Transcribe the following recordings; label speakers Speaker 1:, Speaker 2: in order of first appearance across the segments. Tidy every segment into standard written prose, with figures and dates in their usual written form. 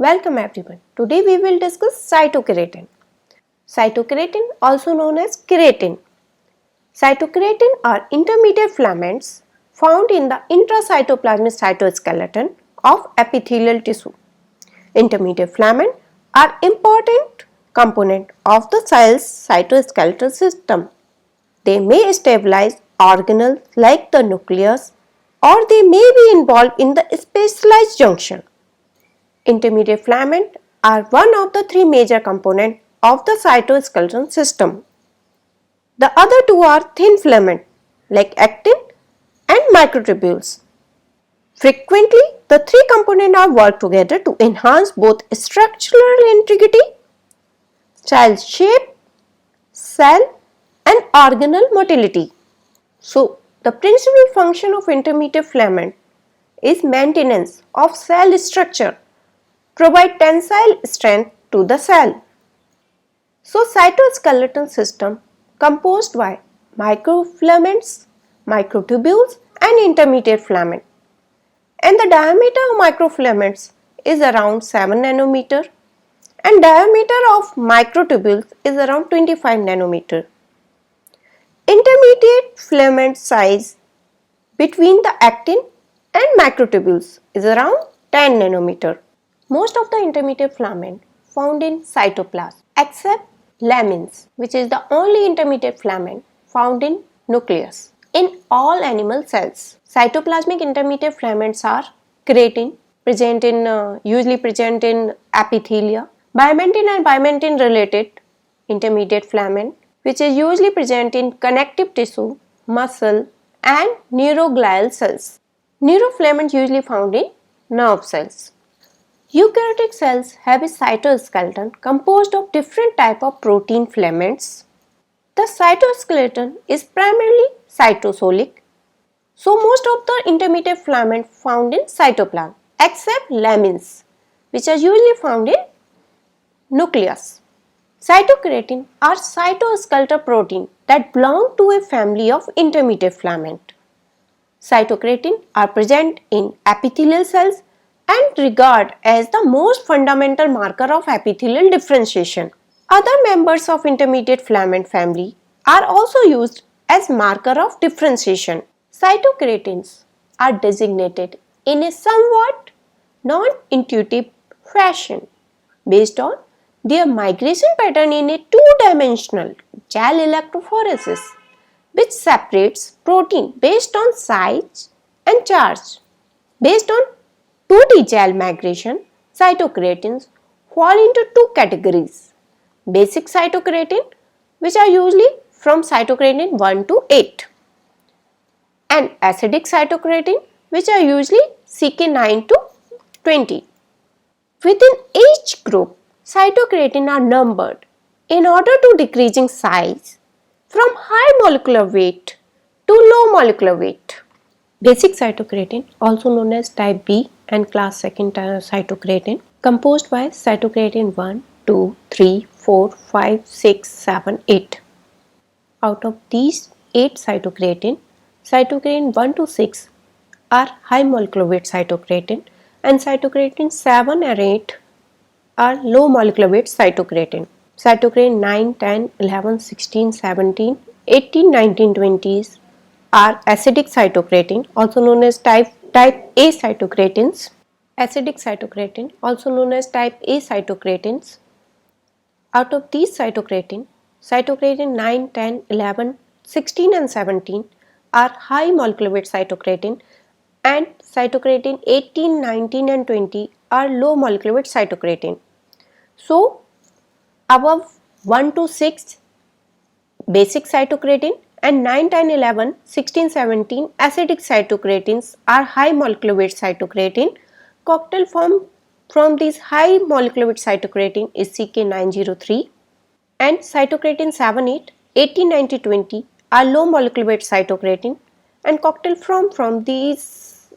Speaker 1: Welcome everyone. Today we will discuss cytokeratin. Cytokeratin, also known as keratin. Cytokeratin are intermediate filaments found in the intracytoplasmic cytoskeleton of epithelial tissue. Intermediate filaments are important component of the cell's cytoskeletal system. They may stabilize organelles like the nucleus, or they may be involved in the specialized junction. Intermediate filaments are one of the three major components of the cytoskeleton system. The other two are thin filaments like actin and microtubules. Frequently, the three components are work together to enhance both structural integrity, cell shape, cell and organelle motility. So, the principal function of intermediate filament is maintenance of cell structure, provide tensile strength to the cell. So, cytoskeleton system composed by microfilaments, microtubules and intermediate filament. And the diameter of microfilaments is around 7 nanometer and diameter of microtubules is around 25 nanometer. Intermediate filament size between the actin and microtubules is around 10 nanometer. Most of the intermediate filament found in cytoplasm except lamins, which is the only intermediate filament found in nucleus. In all animal cells, cytoplasmic intermediate filaments are keratin, usually present in epithelia, bimentin and bimentin related intermediate filament, which is usually present in connective tissue, muscle and neuroglial cells. Neurofilaments usually found in nerve cells. Eukaryotic cells have a cytoskeleton composed of different types of protein filaments. The cytoskeleton is primarily cytosolic, so most of the intermediate filaments found in cytoplasm except lamins, which are usually found in nucleus. Cytokeratin are cytoskeletal protein that belong to a family of intermediate filament. Cytokeratin are present in epithelial cells and regarded as the most fundamental marker of epithelial differentiation. Other members of intermediate filament family are also used as marker of differentiation. Cytokeratins are designated in a somewhat non-intuitive fashion based on their migration pattern in a two-dimensional gel electrophoresis, which separates protein based on size and charge. Based on 2D gel migration, cytokeratins fall into two categories: basic cytokeratin, which are usually from cytokeratin 1 to 8, and acidic cytokeratin, which are usually CK9 to 20. Within each group, cytokeratin are numbered in order to decreasing size from high molecular weight to low molecular weight. Basic cytokeratin, also known as type B and class 2 cytokeratin, composed by cytokeratin 1, 2, 3, 4, 5, 6, 7, 8. Out of these 8 cytokeratin, cytokeratin 1 to 6 are high molecular weight cytokeratin and cytokeratin 7 and 8 are low molecular weight cytokeratin. Cytokeratin 9, 10, 11, 16, 17, 18, 19, 20s are acidic cytokeratin, also known as type A cytokratins. Acidic cytokeratin, also known as type A cytokratins. Out of these cytokeratin 9, 10, 11, 16 and 17 are high molecular weight cytokeratin and cytokeratin 18, 19 and 20 are low molecular weight cytokeratin. So, above 1 to 6 basic cytokeratin and 9, 10, 11, 16, 17 acidic cytokratins are high molecular weight cytokeratin. Cocktail form from these high molecular weight cytokeratin is CK903 and cytokeratin 7, 8, 18, 19, 20 are low molecular weight cytokeratin, and cocktail form from these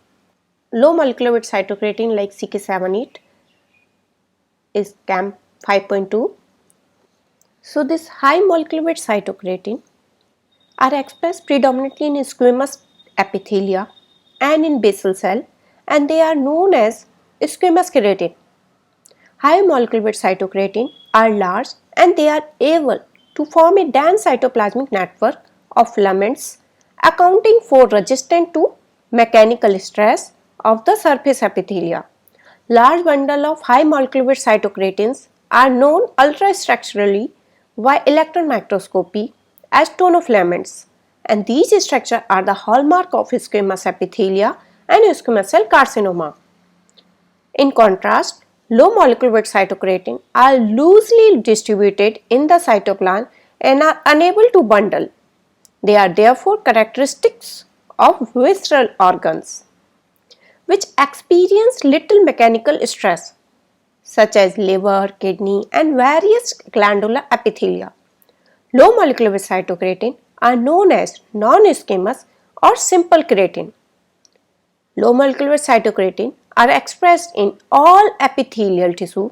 Speaker 1: low molecular weight cytokeratin like CK7, 8 is CAM 5.2. So, this high molecular weight cytokeratin are expressed predominantly in squamous epithelia and in basal cell, and they are known as squamous keratin. high molecular weight cytokeratin are large and they are able to form a dense cytoplasmic network of filaments accounting for resistance to mechanical stress of the surface epithelia. Large bundle of high molecular weight cytokeratins are known ultrastructurally by electron microscopy as tonofilaments, and these structures are the hallmark of squamous epithelia and squamous cell carcinoma. In contrast, low molecular weight cytokeratin are loosely distributed in the cytoplasm and are unable to bundle. They are therefore characteristics of visceral organs which experience little mechanical stress such as liver, kidney and various glandular epithelia. Low molecular weight cytokeratin are known as non-ischemous or simple keratin. Low molecular weight cytokeratin are expressed in all epithelial tissue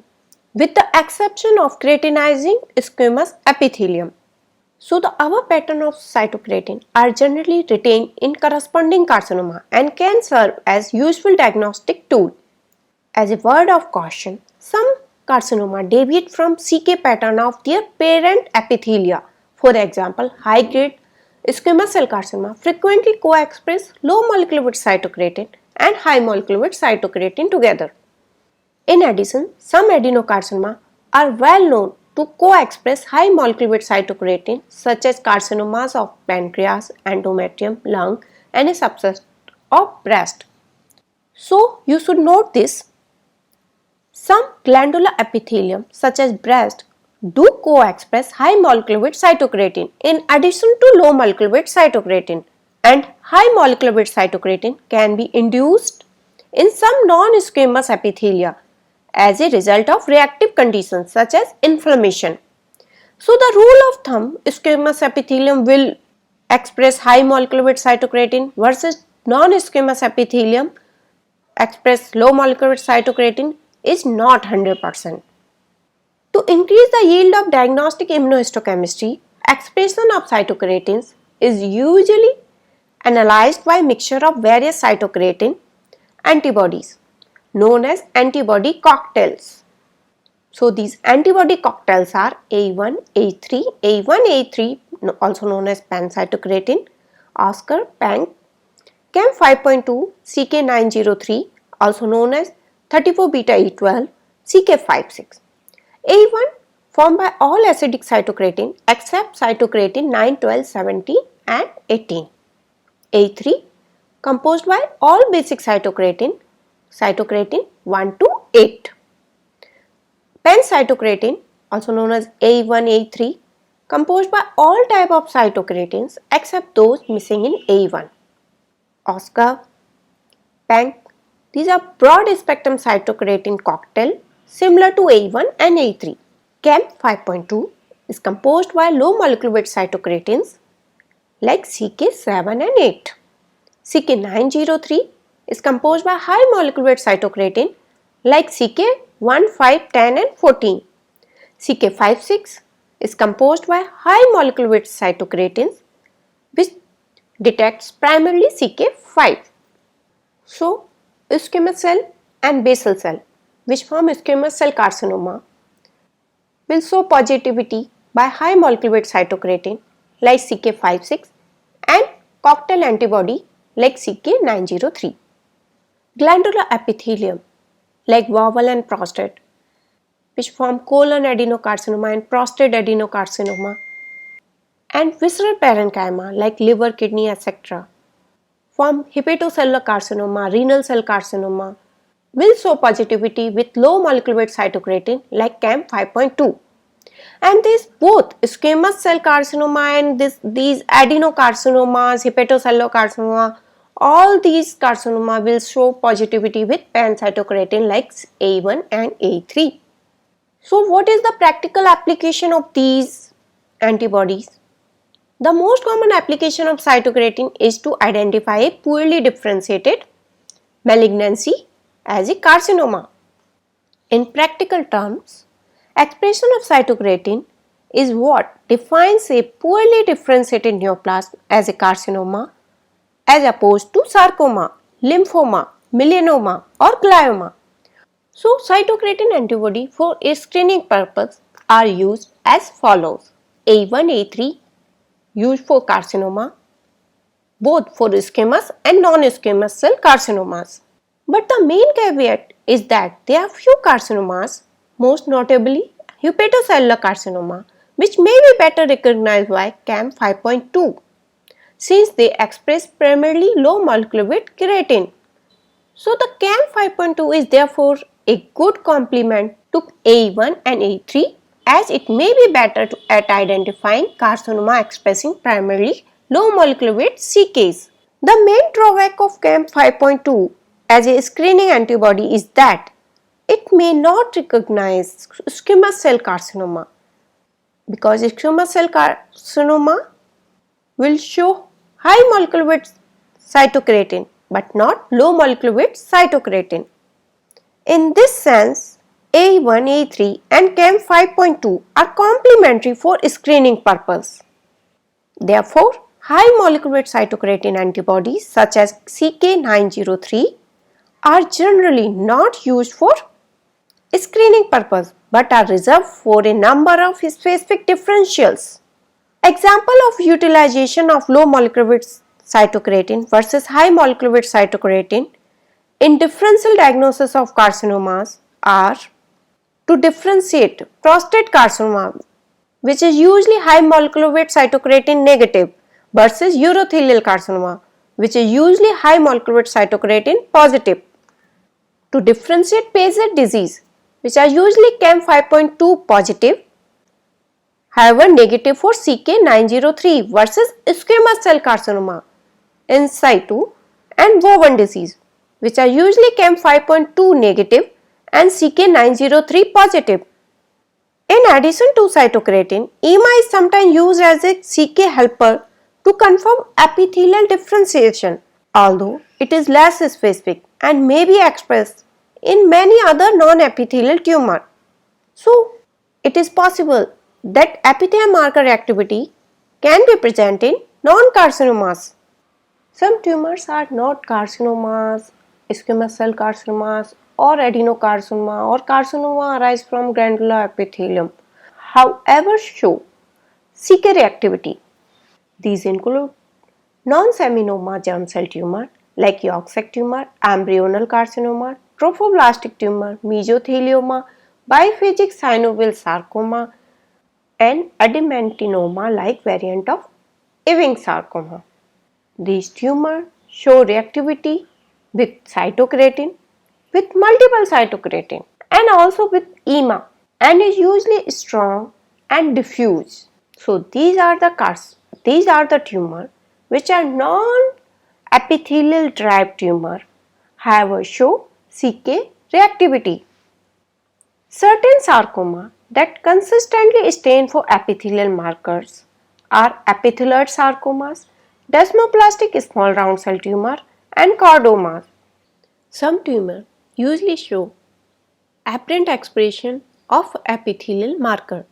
Speaker 1: with the exception of keratinizing squamous epithelium. So the other pattern of cytokeratin are generally retained in corresponding carcinoma and can serve as useful diagnostic tool. As a word of caution, some carcinoma deviate from CK pattern of their parent epithelia. For example, high-grade squamous cell carcinoma frequently co-express low molecular weight cytokeratin and high molecular weight cytokeratin together. In addition, some adenocarcinoma are well known to co-express high molecular weight cytokeratin such as carcinomas of pancreas, endometrium, lung and a subset of breast. So you should note this. Some glandular epithelium such as breast do co-express high molecular weight cytokeratin in addition to low molecular weight cytokeratin, and high molecular weight cytokeratin can be induced in some non-squamous epithelia as a result of reactive conditions such as inflammation. So the rule of thumb, squamous epithelium will express high molecular weight cytokeratin versus non-squamous epithelium express low molecular weight cytokeratin is not 100%. To increase the yield of diagnostic immunohistochemistry, expression of cytokeratins is usually analyzed by mixture of various cytokeratin antibodies known as antibody cocktails. So these antibody cocktails are A1, A3, A1, A3 also known as pancytokeratin, Oscar, PANC, CAM 5.2, CK903 also known as 34 beta E12, CK56. A1 formed by all acidic cytokeratin except cytokeratin 9, 12, 17 and 18. A3 composed by all basic cytokeratin 1 to 8. Pancytokeratin also known as A1, A3 composed by all type of cytokeratins except those missing in A1. Oscar, PANC, these are broad spectrum cytokeratin cocktail similar to A1 and A3. CAM 5.2 is composed by low molecular weight cytokeratins like CK7 and 8. CK903 is composed by high molecular weight cytokeratin like CK1, 5, 10 and 14. CK56 is composed by high molecular weight cytokeratins which detects primarily CK5. So, squamous cell and basal cell which form squamous cell carcinoma will show positivity by high molecular weight cytokeratin like CK56 and cocktail antibody like CK903. Glandular epithelium like bowel and prostate which form colon adenocarcinoma and prostate adenocarcinoma, and visceral parenchyma like liver, kidney, etc. form hepatocellular carcinoma, renal cell carcinoma will show positivity with low molecular weight cytokeratin like CAM 5.2. And this both squamous cell carcinoma and these adenocarcinomas, hepatocellular carcinoma, all these carcinoma will show positivity with pancytokeratin like A1 and A3. So what is the practical application of these antibodies? The most common application of cytokeratin is to identify a poorly differentiated malignancy as a carcinoma. In practical terms, expression of cytokeratin is what defines a poorly differentiated neoplasm as a carcinoma as opposed to sarcoma, lymphoma, melanoma or glioma. So cytokeratin antibody for screening purpose are used as follows. A1, A3 used for carcinoma, both for squamous and non-squamous cell carcinomas. But the main caveat is that there are few carcinomas, most notably hepatocellular carcinoma, which may be better recognized by CAM 5.2 since they express primarily low molecular weight creatine. So the CAM 5.2 is therefore a good complement to A1 and A3 as it may be better at identifying carcinoma expressing primarily low molecular weight CKs. The main drawback of CAM 5.2 as a screening antibody is that it may not recognize squamous cell carcinoma because squamous cell carcinoma will show high molecular weight cytokeratin but not low molecular weight cytokeratin. In this sense, A1, A3 and CAM 5.2 are complementary for screening purpose. Therefore, high molecular weight cytokeratin antibodies such as CK903 are generally not used for screening purpose but are reserved for a number of specific differentials. Example of utilization of low molecular weight cytokeratin versus high molecular weight cytokeratin in differential diagnosis of carcinomas are to differentiate prostate carcinoma, which is usually high molecular weight cytokeratin negative, versus urothelial carcinoma, which is usually high molecular weight cytokeratin positive. To differentiate Behçet disease, which are usually CAM 5.2 positive, however negative for CK903 versus squamous cell carcinoma in situ and Bowen disease, which are usually CAM 5.2 negative and CK903 positive. In addition to cytokeratin, EMA is sometimes used as a CK helper to confirm epithelial differentiation, although it is less specific and may be expressed in many other non-epithelial tumors. So, it is possible that epithelial marker activity can be present in non-carcinomas. Some tumors are not carcinomas, squamous cell carcinomas or adenocarcinoma or carcinoma arise from granular epithelium, however show CK reactivity. These include non-seminoma germ cell tumor like York sac tumor, embryonal carcinoma, trophoblastic tumor, mesothelioma, biphagic synovial sarcoma and adenocarcinoma like variant of Ewing sarcoma. These tumors show reactivity with cytokeratin, with multiple cytokeratin and also with EMA and is usually strong and diffuse. So these are the tumor which are non-epithelial derived tumor, however show CK reactivity. Certain sarcoma that consistently stain for epithelial markers are epithelioid sarcomas, desmoplastic small round cell tumor and chordomas. Some tumors usually show apparent expression of epithelial marker.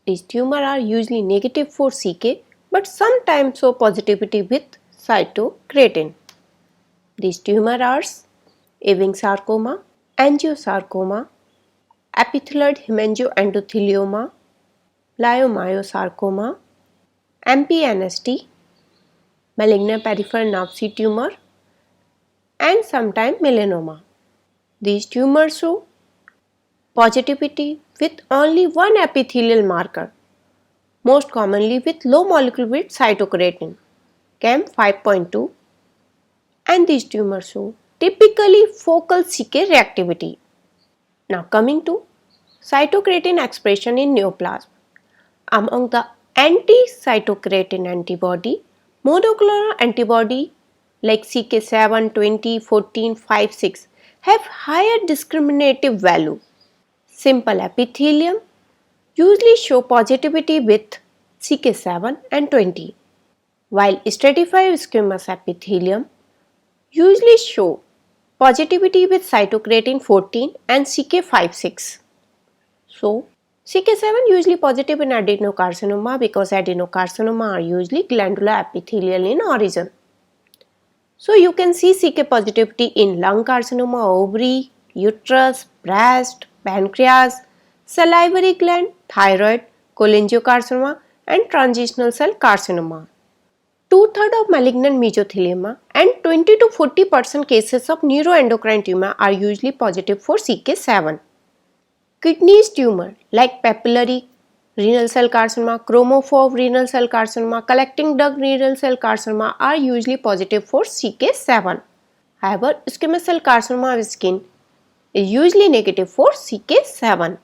Speaker 1: These tumors are usually negative for CK but sometimes show positivity with cytokeratin. These tumors are Ewing sarcoma, angiosarcoma, epithelioid hemangioendothelioma, leiomyosarcoma, MPNST, malignant peripheral nerve sheath tumor and sometimes melanoma. These tumors show positivity with only one epithelial marker, most commonly with low molecular weight cytokeratin, CAM 5.2, and these tumors show typically focal CK reactivity. Now coming to cytokeratin expression in neoplasm. Among the anti-cytokeratin antibody, monoclonal antibody like CK7, 20, 14, 5, 6 have higher discriminative value. Simple epithelium usually show positivity with CK7 and 20, while stratified squamous epithelium usually show positivity with cytokeratin 14 and CK5-6. So, CK7 usually positive in adenocarcinoma because adenocarcinoma are usually glandular epithelial in origin. So, you can see CK positivity in lung carcinoma, ovary, uterus, breast, pancreas, salivary gland, thyroid, cholangiocarcinoma and transitional cell carcinoma. Two-thirds of malignant mesothelioma and 20 to 40% cases of neuroendocrine tumor are usually positive for CK7. Kidneys tumor like papillary renal cell carcinoma, chromophobe renal cell carcinoma, collecting duct renal cell carcinoma are usually positive for CK7. However, squamous cell carcinoma of skin is usually negative for CK7.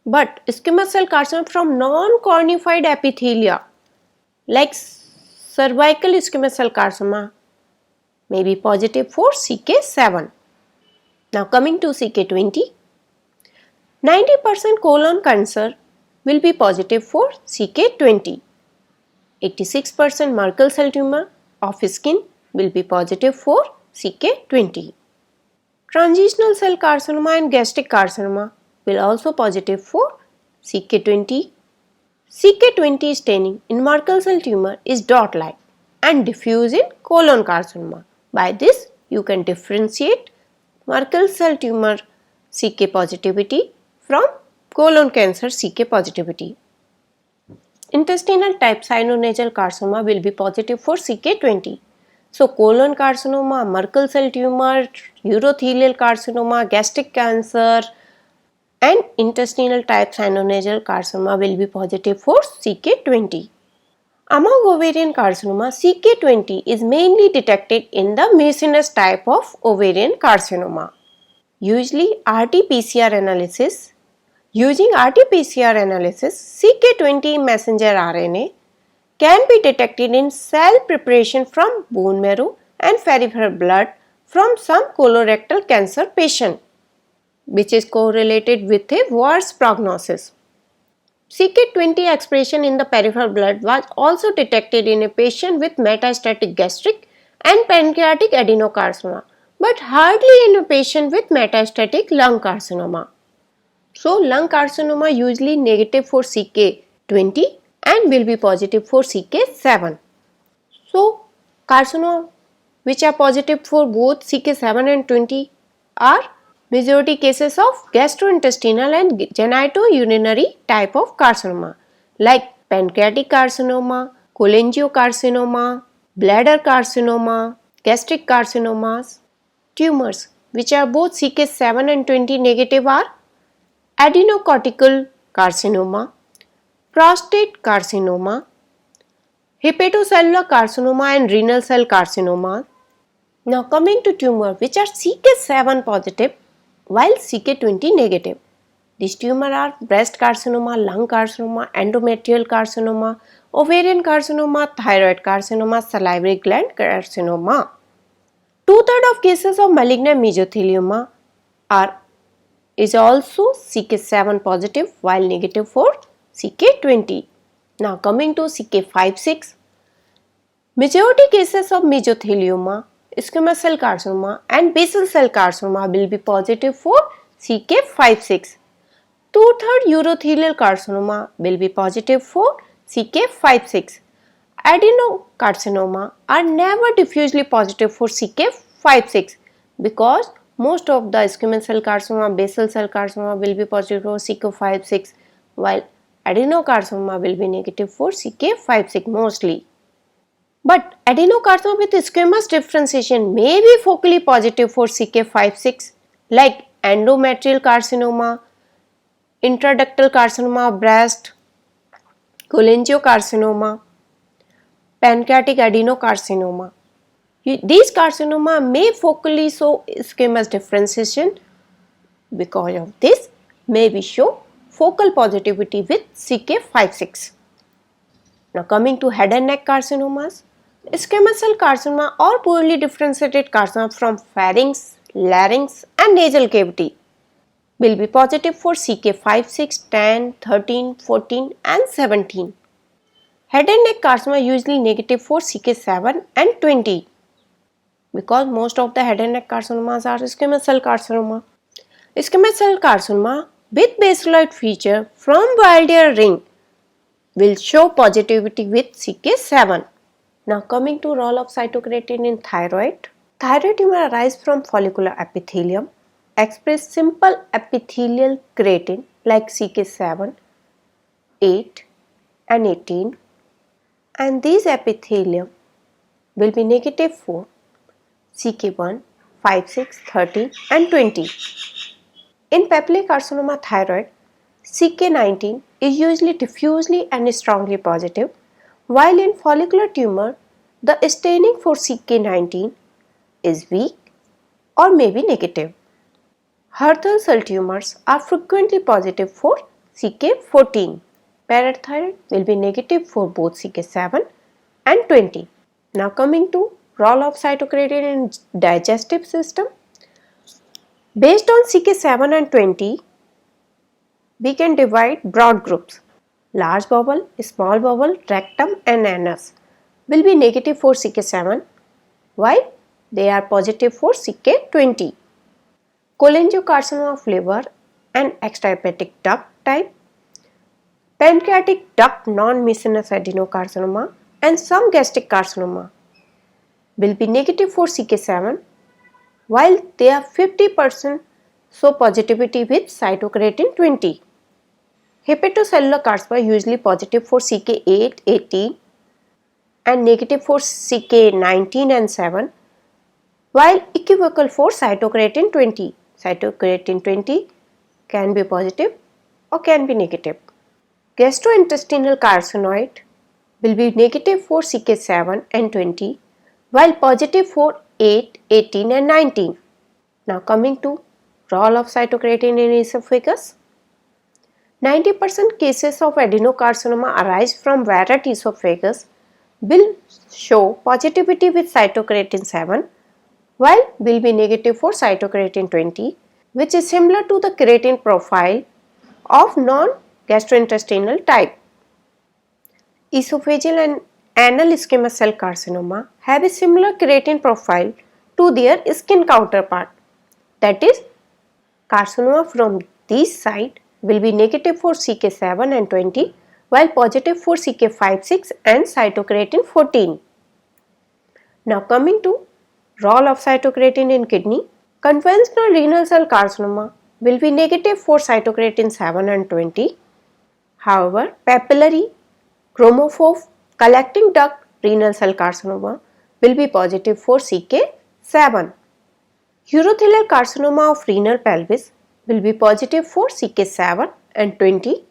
Speaker 1: But squamous cell carcinoma from non-cornified epithelia like cervical squamous cell carcinoma may be positive for CK7. Now coming to CK20, 90% colon cancer will be positive for CK20. 86% Merkel cell tumor of skin will be positive for CK20. Transitional cell carcinoma and gastric carcinoma will also positive for CK20. CK20 staining in Merkel cell tumor is dot-like and diffuse in colon carcinoma. By this, you can differentiate Merkel cell tumor CK positivity from colon cancer CK positivity. Intestinal type sinonasal carcinoma will be positive for CK20. So, colon carcinoma, Merkel cell tumor, urothelial carcinoma, gastric cancer and intestinal type sinonasal carcinoma will be positive for CK20. Among ovarian carcinoma, CK20 is mainly detected in the mucinous type of ovarian carcinoma. Using RT-PCR analysis, CK20 messenger RNA can be detected in cell preparation from bone marrow and peripheral blood from some colorectal cancer patient, which is correlated with a worse prognosis. CK20 expression in the peripheral blood was also detected in a patient with metastatic gastric and pancreatic adenocarcinoma, but hardly in a patient with metastatic lung carcinoma. So, lung carcinoma usually negative for CK20 and will be positive for CK7. So, carcinoma which are positive for both CK7 and 20 are majority cases of gastrointestinal and genitourinary type of carcinoma like pancreatic carcinoma, cholangiocarcinoma, bladder carcinoma, gastric carcinomas. Tumors which are both CK7 and 20 negative are adenocortical carcinoma, prostate carcinoma, hepatocellular carcinoma and renal cell carcinoma. Now coming to tumor which are CK7 positive while CK20 negative. These tumors are breast carcinoma, lung carcinoma, endometrial carcinoma, ovarian carcinoma, thyroid carcinoma, salivary gland carcinoma. Two-thirds of cases of malignant mesothelioma is also CK7 positive while negative for CK20. Now coming to CK5-6, majority cases of mesothelioma, squamous cell carcinoma and basal cell carcinoma will be positive for CK5-6. Two-thirds urothelial carcinoma will be positive for CK5-6. Adenocarcinoma are never diffusely positive for CK5-6 because most of the squamous cell carcinoma, basal cell carcinoma will be positive for CK5-6 while adenocarcinoma will be negative for CK5-6 mostly. But adenocarcinoma with squamous differentiation may be focally positive for CK5-6 like endometrial carcinoma, intraductal carcinoma of breast, cholangiocarcinoma, pancreatic adenocarcinoma. These carcinoma may focally show squamous differentiation. Because of this, may be show focal positivity with CK5-6. Now coming to head and neck carcinomas, squamous cell carcinoma or poorly differentiated carcinoma from pharynx, larynx and nasal cavity will be positive for CK5-6, 10, 13, 14 and 17. Head and neck carcinoma usually negative for CK7 and 20 because most of the head and neck carcinomas are squamous cell carcinoma. Squamous cell carcinoma with basaloid feature from Wilder ring will show positivity with CK7. Now coming to role of cytokeratin in thyroid. Thyroid tumor arise from follicular epithelium express simple epithelial keratin like CK7, 8 and 18, and these epithelium will be negative for CK1, 5, 6, 13 and 20. In papillary carcinoma thyroid, CK19 is usually diffusely and strongly positive, while in follicular tumor, the staining for CK19 is weak or may be negative. Hurther cell tumors are frequently positive for CK14. Parathyroid will be negative for both CK7 and 20. Now coming to role of cytokeratin in digestive system. Based on CK7 and 20, we can divide broad groups. Large bowel, small bowel, rectum and anus will be negative for CK7 while they are positive for CK20. Cholangiocarcinoma of liver and extrahepatic duct type, pancreatic duct non-mucinous adenocarcinoma and some gastric carcinoma will be negative for CK7 while they are 50% show positivity with cytokeratin 20. Hepatocellular carcinoma usually positive for CK8, 18 and negative for CK19 and 7 while equivocal for cytokeratin 20. Cytokeratin 20 can be positive or can be negative. Gastrointestinal carcinoid will be negative for CK7 and 20 while positive for 8, 18 and 19. Now coming to role of cytokeratin in esophagus. 90% cases of adenocarcinoma arise from Barrett esophagus will show positivity with cytokeratin 7 while will be negative for cytokeratin 20, which is similar to the keratin profile of non-gastrointestinal type. Esophageal and anal squamous cell carcinoma have a similar keratin profile to their skin counterpart, that is, carcinoma from this side will be negative for CK7 and 20 while positive for CK5, 6 and cytokeratin 14. Now coming to role of cytokeratin in kidney. Conventional renal cell carcinoma will be negative for cytokeratin 7 and 20. However, papillary, chromophobe, collecting duct renal cell carcinoma will be positive for CK7. Urothelial carcinoma of renal pelvis will be positive for CK7 and 20.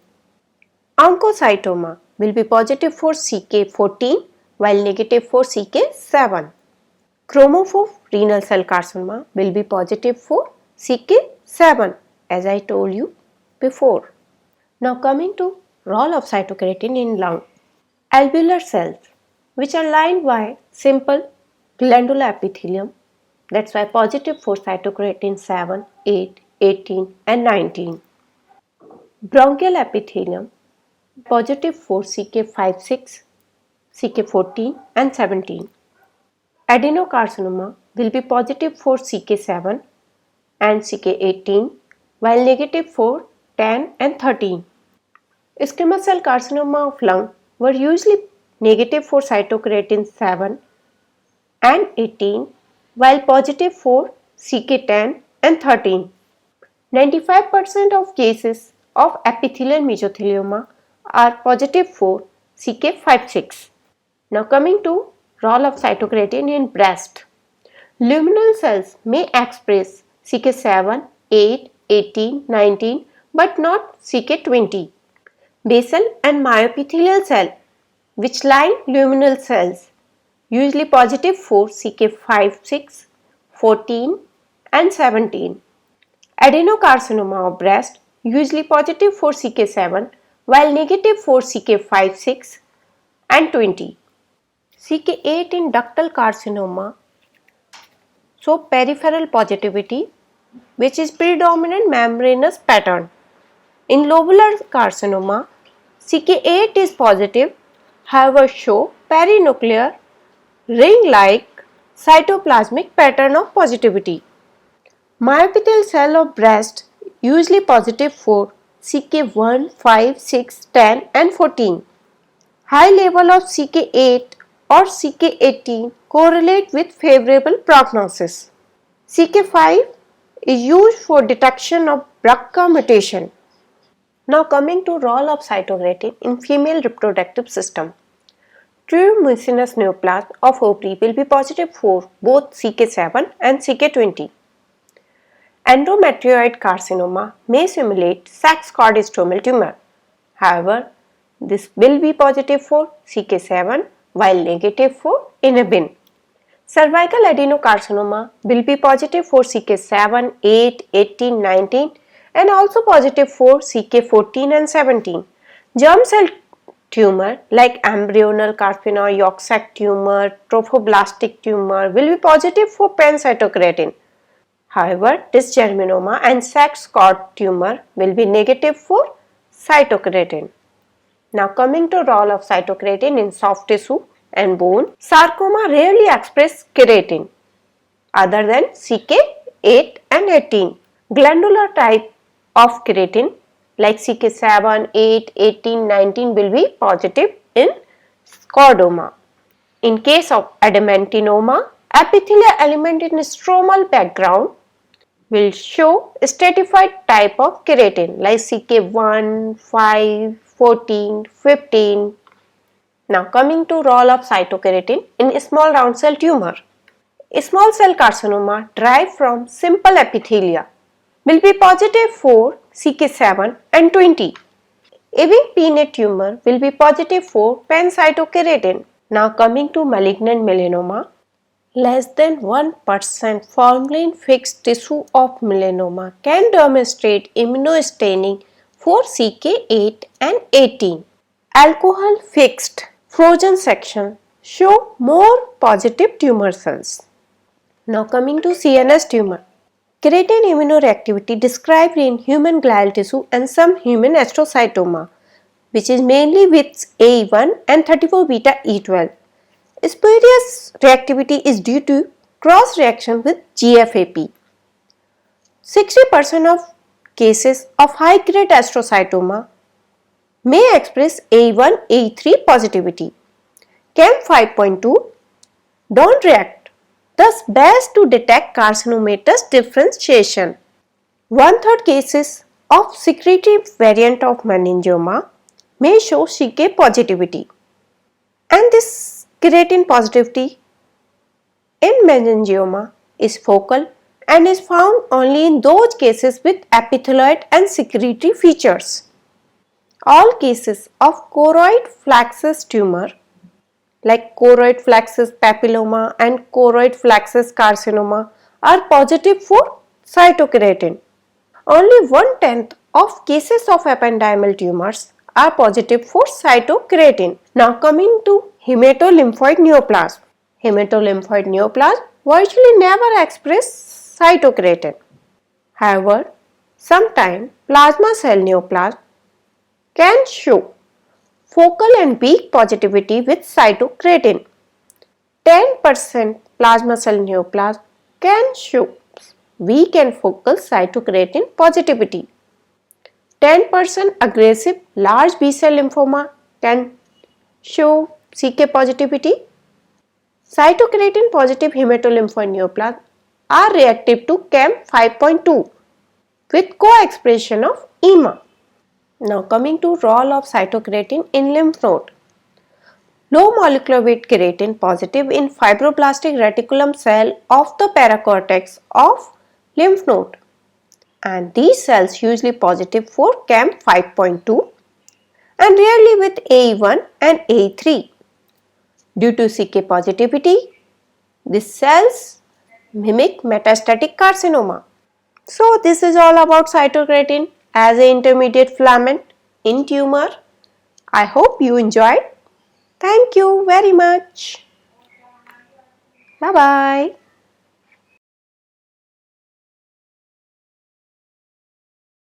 Speaker 1: Oncocytoma will be positive for CK14 while negative for CK7. Chromophobe renal cell carcinoma will be positive for CK7 as I told you before. Now coming to role of cytokeratin in lung. Alveolar cells which are lined by simple glandular epithelium, that's why positive for cytokeratin 7, 8, 18 and 19. Bronchial epithelium positive for CK5, 6, CK14 and 17. Adenocarcinoma will be positive for CK7 and CK18 while negative for 10 and 13. Squamous cell carcinoma of lung were usually negative for cytokeratin 7 and 18 while positive for CK10 and 13. 95% of cases of epithelial mesothelioma are positive for CK56. Now coming to role of cytokeratin in breast. Luminal cells may express CK7, 8, 18, 19 but not CK20. Basal and myoepithelial cell which line luminal cells usually positive for CK5, 6, 14 and 17. Adenocarcinoma of breast usually positive for CK7 while negative for CK5, 6 and 20. CK8 in ductal carcinoma show peripheral positivity which is predominant membranous pattern. In lobular carcinoma, CK8 is positive, however show perinuclear ring-like cytoplasmic pattern of positivity. Myopithelial cell of breast usually positive for CK1, 5, 6, 10 and 14. High level of CK8 or CK18 correlate with favorable prognosis. CK5 is used for detection of BRCA mutation. Now coming to role of cytokeratin in female reproductive system. True mucinous neoplasm of ovary will be positive for both CK7 and CK20. Endometrioid carcinoma may simulate sex chordostomal tumor. However, this will be positive for CK7 while negative for inhibin. Cervical adenocarcinoma will be positive for CK7, 8, 18, 19 and also positive for CK14 and 17. Germ cell tumor like embryonal carcinoma, yolk sac tumor, trophoblastic tumor will be positive for pancytokeratin. However, dysgerminoma and sex cord tumor will be negative for cytokeratin. Now coming to role of cytokeratin in soft tissue and bone, sarcoma rarely express keratin other than CK8 and 18. Glandular type of keratin like CK7, 8, 18, 19 will be positive in chordoma. In case of adamantinoma, epithelial element in stromal background will show stratified type of keratin like CK1, 5, 14, 15. Now coming to role of cytokeratin in small round cell tumor. Small cell carcinoma derived from simple epithelia will be positive for CK7 and 20. Ewing peanut tumor will be positive for pancytokeratin. Now coming to malignant melanoma. Less than 1% formalin fixed tissue of melanoma can demonstrate immunostaining for CK8 and 18. Alcohol fixed frozen section show more positive tumor cells. Now coming to CNS tumor. Keratin immunoreactivity described in human glial tissue and some human astrocytoma, which is mainly with AE1 and 34 beta E12. Spurious reactivity is due to cross reaction with GFAP. 60% of cases of high grade astrocytoma may express A1, A3 positivity. CAM 5.2 don't react, thus best to detect carcinomatous differentiation. 1/3 cases of secretive variant of meningioma may show CK positivity, and this keratin positivity in meningioma is focal and is found only in those cases with epithelioid and secretory features. All cases of choroid plexus tumor like choroid plexus papilloma and choroid plexus carcinoma are positive for cytokeratin. Only 1/10 of cases of ependymal tumors are positive for cytokeratin. Now coming to hematolymphoid neoplasm. Hematolymphoid neoplasm virtually never express cytokeratin. However, sometimes plasma cell neoplasm can show focal and weak positivity with cytokeratin. 10% plasma cell neoplasm can show weak and focal cytokeratin positivity. 10% aggressive large B cell lymphoma can show CK positivity. Cytokeratin positive hematolymphoid neoplasm are reactive to CAM 5.2 with co-expression of EMA. Now coming to role of cytokeratin in lymph node. Low molecular weight keratin positive in fibroblastic reticulum cell of the paracortex of lymph node, and these cells usually positive for CAM 5.2 and rarely with AE1 and AE3. Due to CK positivity, these cells mimic metastatic carcinoma. So this is all about cytokeratin as an intermediate filament in tumor. I hope you enjoyed. Thank you very much. Bye bye.